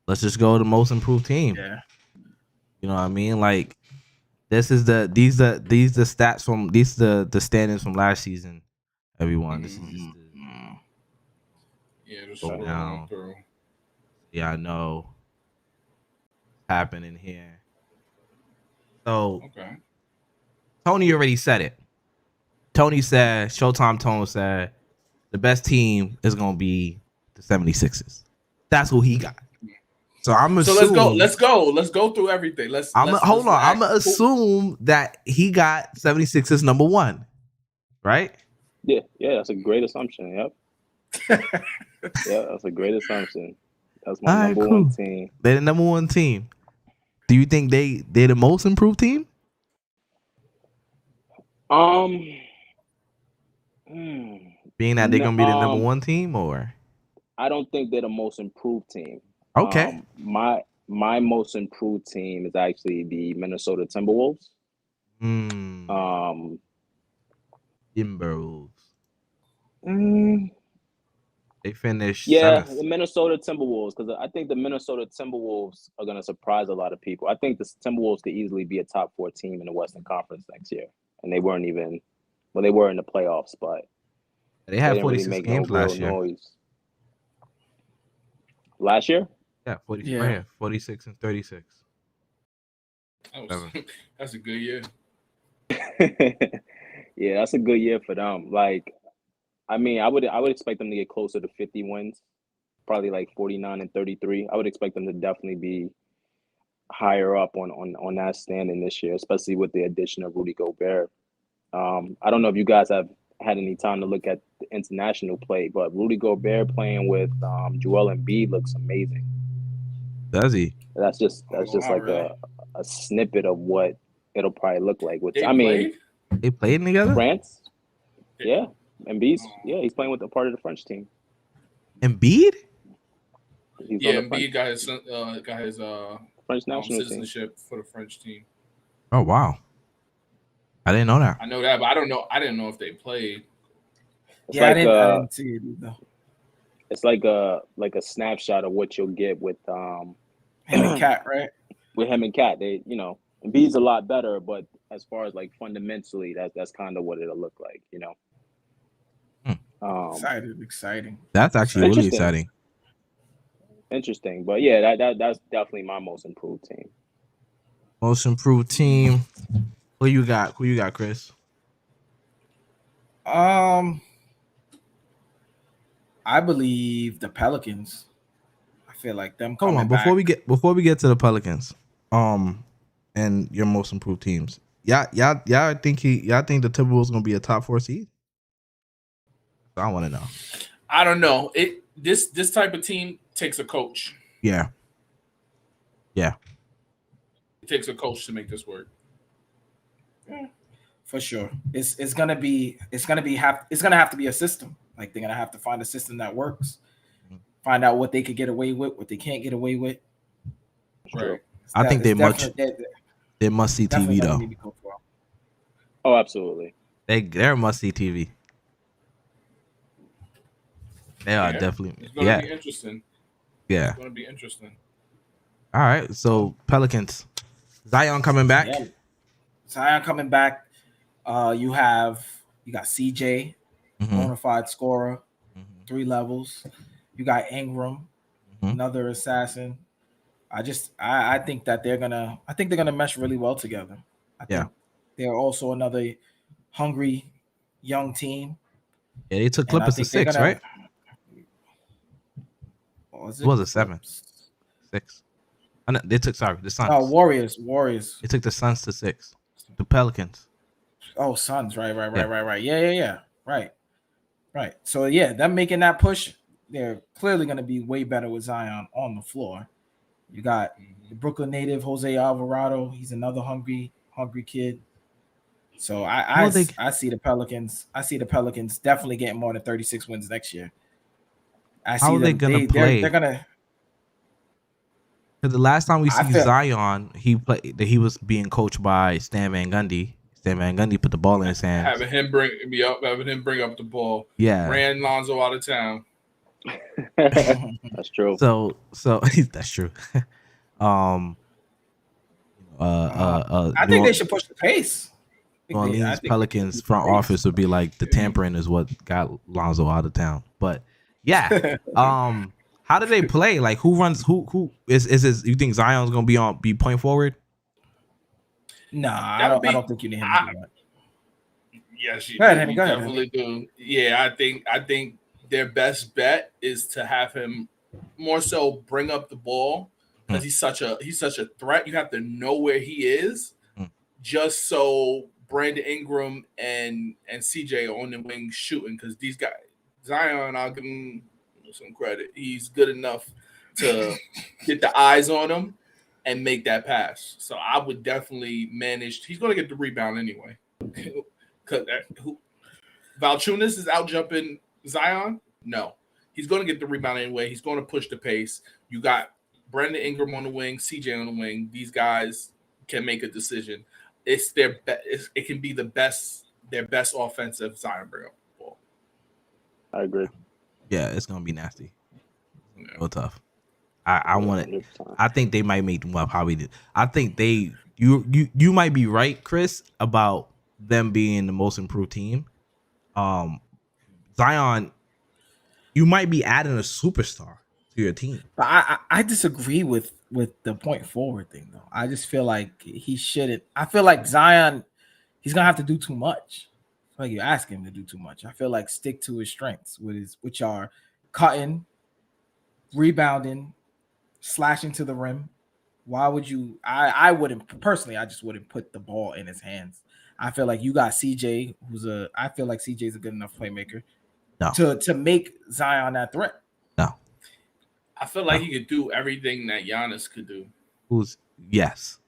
let's just go to the most improved team. Yeah. You know what I mean? Like these the stats from the standings from last season. Everyone, this is just Yeah, just go scrolling down. through. Yeah, I know happening here. So Okay. Tony already said it. Tony said, Showtime Tone said, the best team is going to be the 76ers. That's who he got. So I'm So assuming. let's go through everything. Hold on. I'm going to assume that he got 76ers number one. Right? Yeah, that's a great assumption. Yep. Yeah, that's a great assumption. That's my number one team. They're the number one team. Do you think they're the most improved team? Being that they're gonna be the number one team, or I don't think they're the most improved team. Okay. My most improved team is actually the Minnesota Timberwolves. Timberwolves. They finished seventh. seventh. The Minnesota Timberwolves, because I think the Minnesota Timberwolves are going to surprise a lot of people. I think the Timberwolves could easily be a top 4 team in the Western Conference next year, and they weren't even they were in the playoffs, but they had didn't 46 really make games no real last year. Noise. Last year? Yeah, 46 and 36. That's a good year. Yeah, that's a good year for them. Like, I mean, I would expect them to get closer to 50 wins, probably like 49 and 33. I would expect them to definitely be higher up on that standing this year, especially with the addition of Rudy Gobert. I don't know if you guys have had any time to look at the international play, but Rudy Gobert playing with Joel Embiid looks amazing. Does he? That's just like really? a snippet of what it'll probably look like. Which they played together. France, yeah. Embiid's he's playing with a part of the French team. Embiid? Embiid got his French national citizenship team for the French team. Oh wow. I didn't know that. I know that, but I didn't know if they played. It's like I didn't see it either. It's like a snapshot of what you'll get with him and Cat, right? With him and Cat, they Embiid's a lot better, but as far as like fundamentally, that's kind of what it'll look like, Exciting. That's actually really exciting. Interesting, but yeah, that's definitely my most improved team. Most improved team. Who you got, Chris? I believe the Pelicans. I feel like them coming back. Before we get to the Pelicans, and your most improved teams. Y'all think the Timberwolves gonna be a top 4 seed? I want to know. I don't know. This type of team takes a coach. Yeah. It takes a coach to make this work. Yeah, for sure. It's gonna have to be a system. Like they're gonna have to find a system that works. Find out what they could get away with, what they can't get away with. Right. I think they must see TV though. Oh, absolutely. They're must see TV. They are definitely. It's gonna be interesting. Yeah. It's gonna be interesting. All right. So Pelicans, Zion coming back. Yeah. Zion coming back. You got CJ, bona fide scorer, 3 levels. You got Ingram, another assassin. I think that they're gonna mesh really well together. I think they're also another hungry young team. Yeah, they took Clippers to 6, right? Was it 7? 6. They took the Suns. Oh, Warriors. They took the Suns to 6. The Pelicans. Oh, Suns. Right. Yeah. Right. So yeah, them making that push, they're clearly going to be way better with Zion on the floor. You got the Brooklyn native Jose Alvarado. He's another hungry kid. So I see the Pelicans. I see the Pelicans definitely getting more than 36 wins next year. How are they gonna play? They're gonna. Because the last time we see Zion, he was being coached by Stan Van Gundy. Stan Van Gundy put the ball in his hands. Having him bring up the ball. Yeah. Ran Lonzo out of town. That's true. So that's true. um, I think they should push the pace. New Orleans Pelicans front office would be like the tampering is what got Lonzo out of town. But yeah, how do they play? Like who runs? Who is this? You think Zion's gonna be point forward? Nah, I don't think you need him to do that. Yes, you Go ahead, Henny, go ahead, definitely do. Yeah, I think their best bet is to have him more so bring up the ball because he's such a threat. You have to know where he is, just so Brandon Ingram and CJ are on the wing shooting because these guys, Zion, I'll give him some credit. He's good enough to get the eyes on him and make that pass. So I would definitely manage. He's going to get the rebound anyway. Because Valanciunas is out jumping Zion. No, he's going to get the rebound anyway. He's going to push the pace. You got Brandon Ingram on the wing, CJ on the wing. These guys can make a decision. It's their it can be their best offensive Zion bring up the ball. I agree. Yeah, it's gonna be nasty. Real tough. I want it. I think they might make probably. I think you might be right, Chris, about them being the most improved team. Zion, you might be adding a superstar to your team. But I disagree with the point forward thing though. I just feel like he shouldn't. I feel like Zion, he's gonna have to do too much. Like you ask him to do too much. I feel like stick to his strengths, which are cutting, rebounding, slashing to the rim. Why would you? I wouldn't personally. I just wouldn't put the ball in his hands. I feel like you got CJ, I feel like CJ's a good enough playmaker to make Zion that threat. No, I feel like he could do everything that Giannis could do. Yes.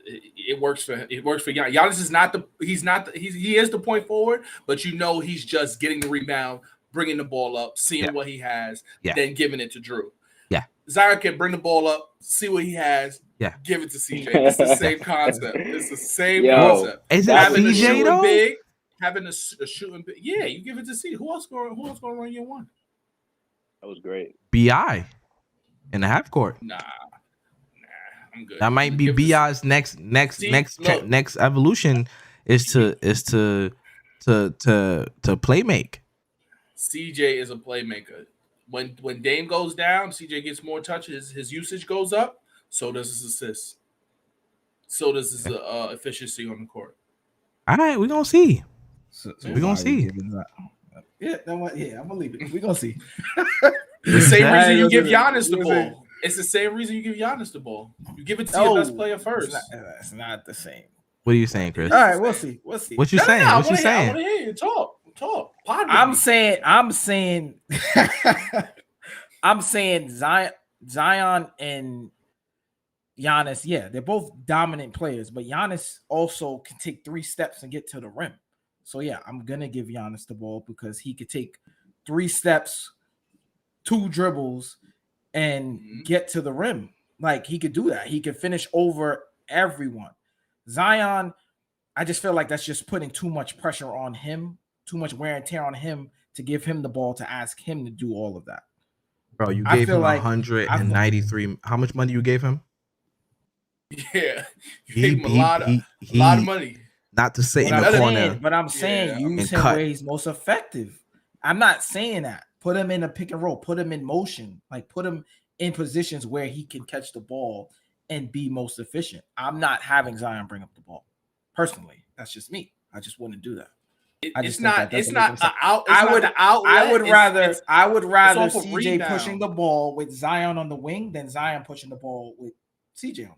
It works for Giannis. Giannis he is the point forward, but he's just getting the rebound, bringing the ball up, seeing what he has, then giving it to Drew. Yeah. Zion can bring the ball up, see what he has, give it to CJ. It's the same concept. It's the same concept. Is it CJ though? Big, having a shooting big. Yeah, you give it to CJ. Who else going to run year one? That was great. BI in the half court. Nah, I'm good. That might be BI's next evolution is to play make. CJ is a playmaker. When Dame goes down, CJ gets more touches. His usage goes up. So does his assists. So does his efficiency on the court. All right, we're gonna see. We're gonna see. Yeah, I'm gonna leave it. We're gonna see. The same reason you give Giannis the ball. It's the same reason you give Giannis the ball. You give it to your best player first. It's not the same. What are you saying, Chris? All right, we'll see. What you saying? I what you saying? I want to hear you talk. I'm saying Zion and Giannis, yeah, they're both dominant players, but Giannis also can take 3 steps and get to the rim. So yeah, I'm gonna give Giannis the ball because he could take 3 steps, 2 dribbles, and get to the rim. Like he could do that. He could finish over everyone. Zion, I just feel like that's just putting too much pressure on him, too much wear and tear on him to give him the ball to ask him to do all of that. Bro, you gave him 193. How much money you gave him? Yeah, you gave him a lot of money. Not to sit in the corner. But I'm saying use him where he's most effective. I'm not saying that. Put him in a pick and roll. Put him in motion. Like put him in positions where he can catch the ball and be most efficient. I'm not having Zion bring up the ball. Personally, that's just me. I just wouldn't do that. I would rather CJ rebound. Pushing the ball with Zion on the wing than Zion pushing the ball with CJ on the wing.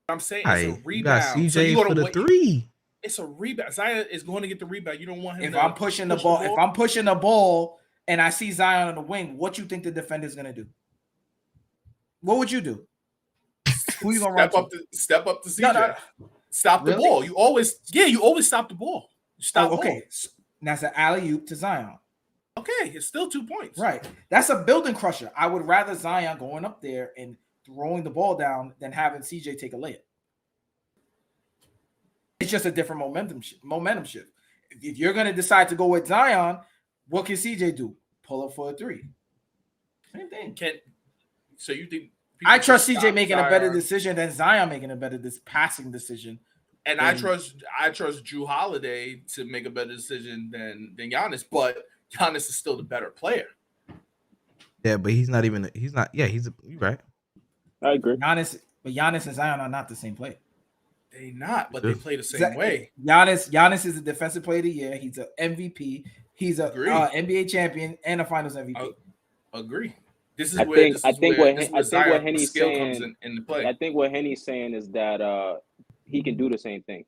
I'm saying it's a rebound. You got CJ for the 3. It's a rebound. Zion is going to get the rebound. You don't want him. If I'm pushing the ball and I see Zion on the wing, what you think the defender is going to do? What would you do? Who you going to step up to CJ? No. Stop the ball. You always stop the ball. Okay. That's an alley-oop to Zion. Okay, it's still 2 points. Right. That's a building crusher. I would rather Zion going up there and throwing the ball down than having CJ take a layup. It's just a different momentum shift. If you're going to decide to go with Zion, what can CJ do? pull up for a three. Same thing. So you think I trust CJ stop making Zion? a better decision than Zion making a better passing decision. And I trust Drew Holiday to make a better decision than Giannis, but Giannis is still the better player. Yeah, but he's not. Yeah, you're right. I agree. Giannis and Zion are not the same player. They not, but they play the same way. Giannis is a defensive player of the year. He's an MVP. He's a NBA champion and a Finals MVP. Agree. This is I where think what Zion's Henny's skill saying comes in the play. I think what Henny's saying is that he can do the same thing.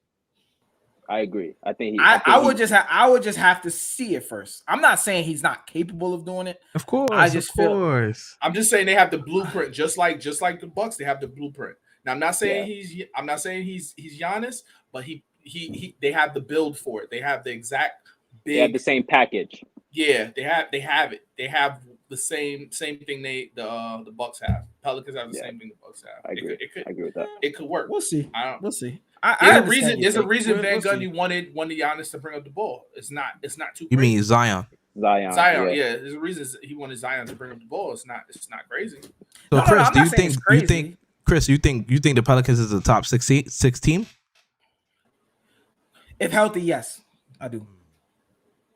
I agree. I would just have to see it first. I'm not saying he's not capable of doing it. Of course, I'm just saying they have the blueprint, just like the Bucks. They have the blueprint. Now I'm not saying he's Giannis, but they have the build for it. They have the exact They have the same package. Yeah, they have it. They have the same thing the Bucks have. Pelicans have the same thing the Bucks have. I agree. I agree with that. It could work. We'll see. We'll see. There's a reason Van Gundy wanted Giannis to bring up the ball. It's not too. You mean Zion? Zion. Yeah. There's a reason he wanted Zion to bring up the ball. It's not crazy. So Chris, do you think Chris, you think the Pelicans is a top 6 team? If healthy, yes, I do.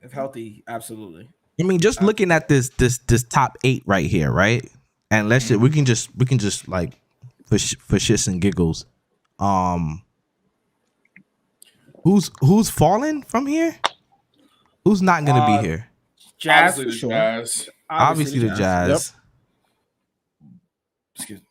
If healthy, absolutely. I mean, just looking at this top 8 right here, right? And we can just like for shits and giggles, who's falling from here? Who's not gonna be here? Jazz, obviously for sure. Jazz. Obviously the Jazz. Yep. Excuse me.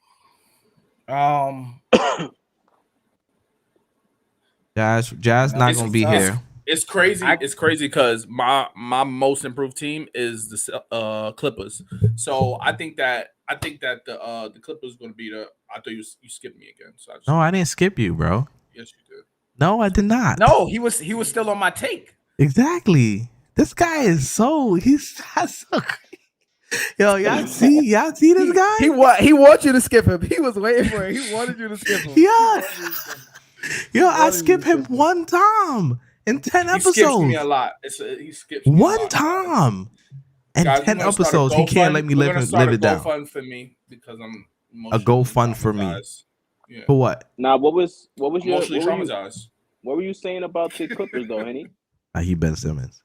Jazz not gonna be here. It's crazy. It's crazy because my most improved team is the Clippers. So I think that the Clippers are going to be the. I thought you skipped me again. So I didn't skip you, bro. Yes, you did. No, I did not. No, he was still on my take. Exactly. This guy is so crazy. Yo, y'all see this guy? He wants you to skip him. He was waiting for it. He wanted you to skip him. Yo, I skip him one time in 10 episodes. He skips me a lot. He skips me one time in 10 episodes. He can't let me live it down. GoFund for me because I'm a GoFund for me. Yeah. For what? Now, what was your emotionally traumatized? What were you saying about the Clippers though, Henny? He Ben Simmons.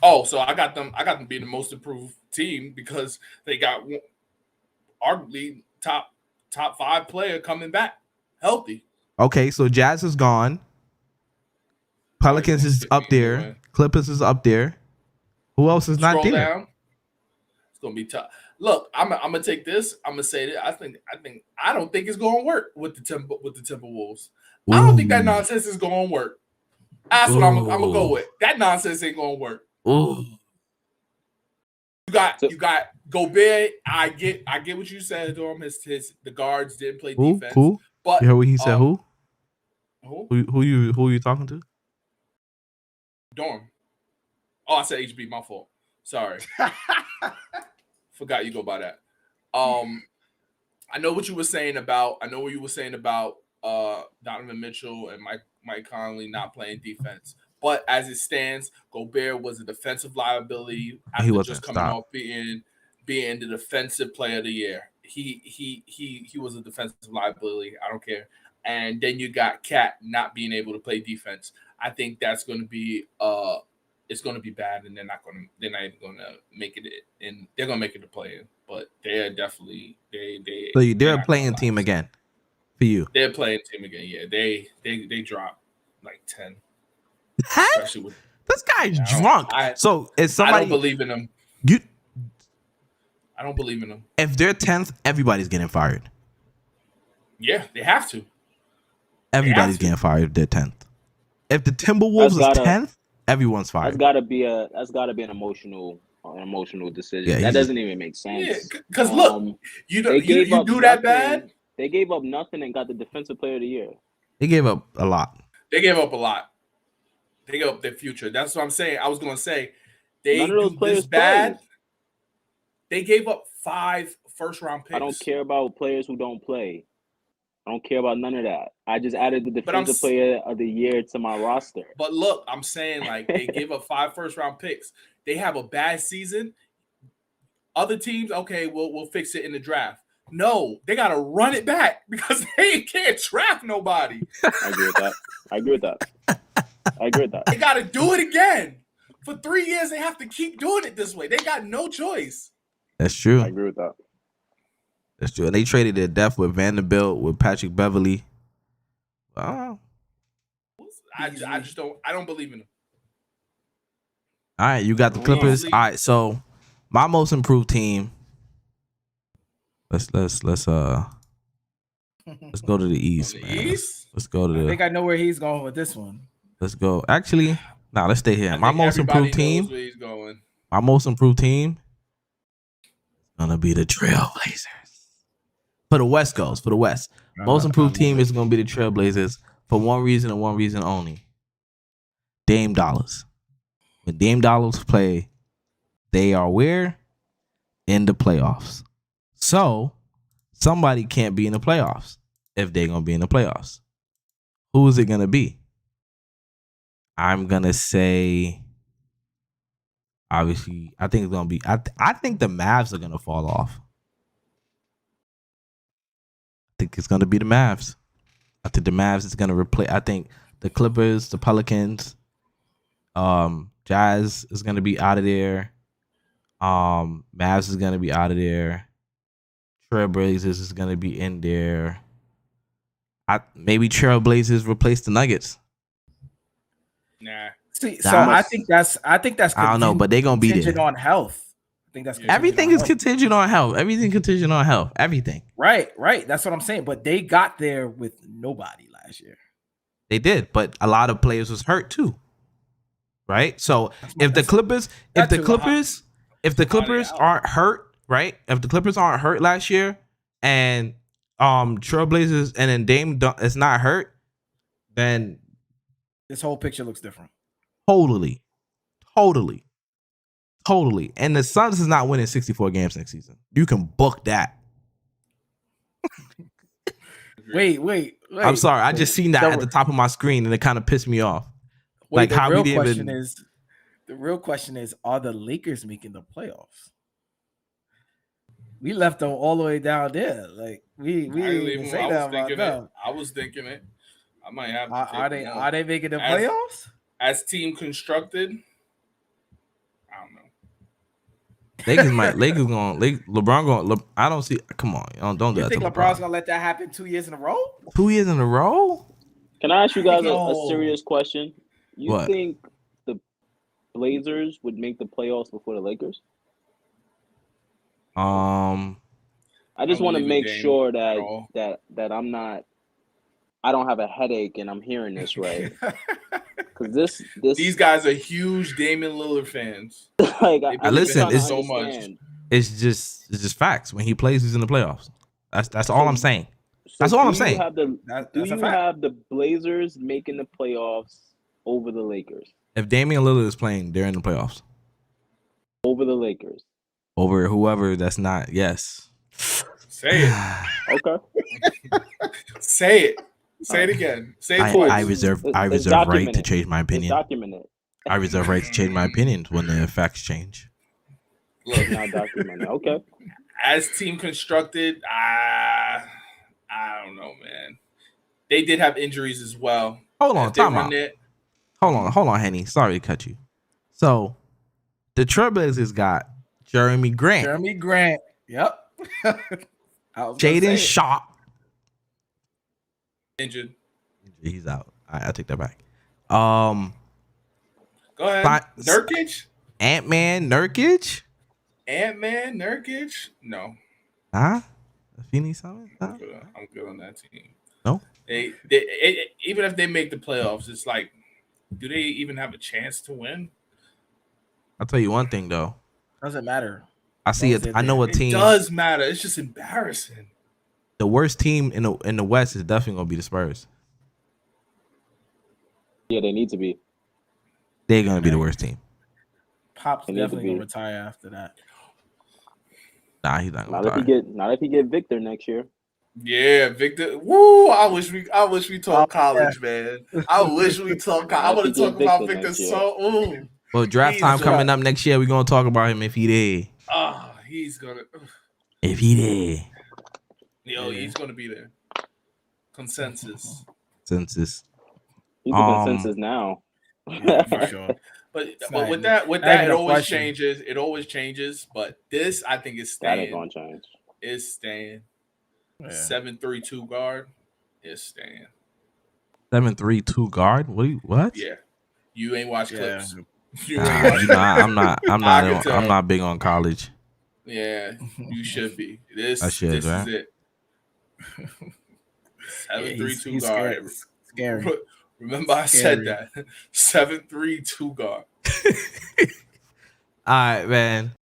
Oh, so I got them being the most improved team because they got arguably top 5 player coming back healthy. Okay, so Jazz is gone. Pelicans is up there. Anyway. Clippers is up there. Who else is not there? Down. It's gonna be tough. Look, I'm gonna take this. I'm gonna say that I don't think it's gonna work with the Timberwolves. Ooh. I don't think that nonsense is gonna work. That's what I'm gonna go with. That nonsense ain't gonna work. Ooh. You got Gobert. I get what you said to him. The guards didn't play defense. Who? But you heard what he said? Who? Who you talking to? Dorm. Oh, I said HB. My fault. Sorry. Forgot you go by that. I know what you were saying about. Donovan Mitchell and Mike Conley not playing defense. But as it stands, Gobert was a defensive liability after just coming off being the defensive player of the year. He was a defensive liability. I don't care. And then you got Cat not being able to play defense. I think that's going to be it's going to be bad, and they're not even going to make it in. They're going to make it to play in, but they're definitely they're a playing team again for you. They're playing team again. Yeah, they dropped like 10. This guy's drunk. So is somebody? I don't believe in them. I don't believe in them. If they're 10th, everybody's getting fired. Yeah, they have to. Everybody's getting fired if they're 10th. If the Timberwolves is 10th, everyone's fired. That's gotta be an emotional decision. Yeah, that doesn't even make sense. Yeah, because look, you do that bad. They gave up nothing and got the defensive player of the year. They gave up a lot. They gave up a lot. They gave up their future. That's what I'm saying. I was going to say they do this bad. They gave up 5 first-round picks. I don't care about players who don't play. I don't care about none of that. I just added the defensive player of the year to my roster. But look, I'm saying like they gave up 5 first-round picks. they have a bad season. Other teams, okay, we'll fix it in the draft. No, they gotta run it back because they can't draft nobody. I agree with that. They gotta do it again. For 3 years, they have to keep doing it this way. They got no choice. That's true. I agree with that. That's true. And they traded their depth with Vanderbilt, with Patrick Beverly. Oh. I don't believe in them. All right, you got the Clippers. All right, so my most improved team. Let's go to the East, man. East? Let's go to I think I know where he's going with this one. Let's go. Actually, let's stay here. My most improved team. Where he's going. My most improved team is gonna be the Trailblazers. For the West goes. For the West. Most improved team is gonna be the Trailblazers for one reason and one reason only. Dame Dollars. When Dame Dollars play, they are where? In the playoffs. So somebody can't be in the playoffs if they're gonna be in the playoffs. Who is it gonna be? I'm gonna say, obviously, I think it's gonna be. I think the Mavs are gonna fall off. I think it's gonna be the Mavs. I think the Mavs is gonna replace. I think the Clippers, the Pelicans, Jazz is gonna be out of there. Mavs is gonna be out of there. Trailblazers is gonna be in there. Maybe Trailblazers replace the Nuggets. Nah. See, so I think that's. I don't know, but they're gonna be there. On health. I think that's everything is contingent on health. Everything contingent on health. Everything. Right. That's what I'm saying. But they got there with nobody last year. They did, but a lot of players was hurt too. Right. So if the Clippers aren't hurt, right? If the Clippers aren't hurt last year, and Trailblazers and then Dame is not hurt, then this whole picture looks different. Totally. And the Suns is not winning 64 games next season. You can book that. Wait. I'm sorry. I just seen that at the top of my screen and it kind of pissed me off. Wait, the real question is, are the Lakers making the playoffs? We left them all the way down there. Like we didn't say that about them. I was thinking it. I might have to are they making the playoffs? As team constructed? I don't know. LeBron going. I don't see. Come on, don't do that. You think LeBron's gonna let that happen 2 years in a row? 2 years in a row? Can I ask you guys a serious question? You what? Think the Blazers would make the playoffs before the Lakers? I just want to make sure that I'm not. I don't have a headache and I'm hearing this right. Because these guys are huge Damian Lillard fans. Listen, it's so much. It's just facts. When he plays, he's in the playoffs. That's all I'm saying. That's all I'm saying. Do you have the Blazers making the playoffs over the Lakers? If Damian Lillard is playing, they're in the playoffs. Over the Lakers. Over whoever that's not. Yes. Say it. Okay. Say it. Say it again. Say it twice. I reserve right to change my opinion. Document it. I reserve right to change my opinion when the facts change. Look, not documented. Okay. As team constructed, I don't know, man. They did have injuries as well. Hold on, time out. Hold on, Henny. Sorry to cut you. So, the Trailblazers got Jeremy Grant. Yep. Jaden Shaw. Injured. He's out. I take that back. Go ahead. Nurkic? Ant-Man Nurkic? No. Huh? Phoenix Summit? I'm good on that team. No? Even if they make the playoffs, it's like, do they even have a chance to win? I'll tell you one thing though. Doesn't matter. I know a team. It does matter. It's just embarrassing. The worst team in the West is definitely gonna be the Spurs. Yeah, they need to be. They're gonna be the worst team. Pop's definitely gonna retire after that. Nah, he's not gonna retire. Not if he get Victor next year. Yeah, Victor. Woo! I wish we talk college, man. I wish we talk. I want to talk about Victor so. Ooh. Well, draft time coming up next year. We're gonna talk about him if he there. He's gonna. If he there. Yo, he's gonna be there. Consensus. He's a consensus now. For sure. But with that, it always changes. It always changes. But this, I think, is staying. That is gonna change. It's staying. 7-3-2 guard is staying. 7-3-2 guard. What? Yeah, you ain't watched clips. I'm not big on college. Yeah, you should be. This right? is it. 7-3-2 guard. Scary. Remember, I said that. 7-3-2 guard. All right, man.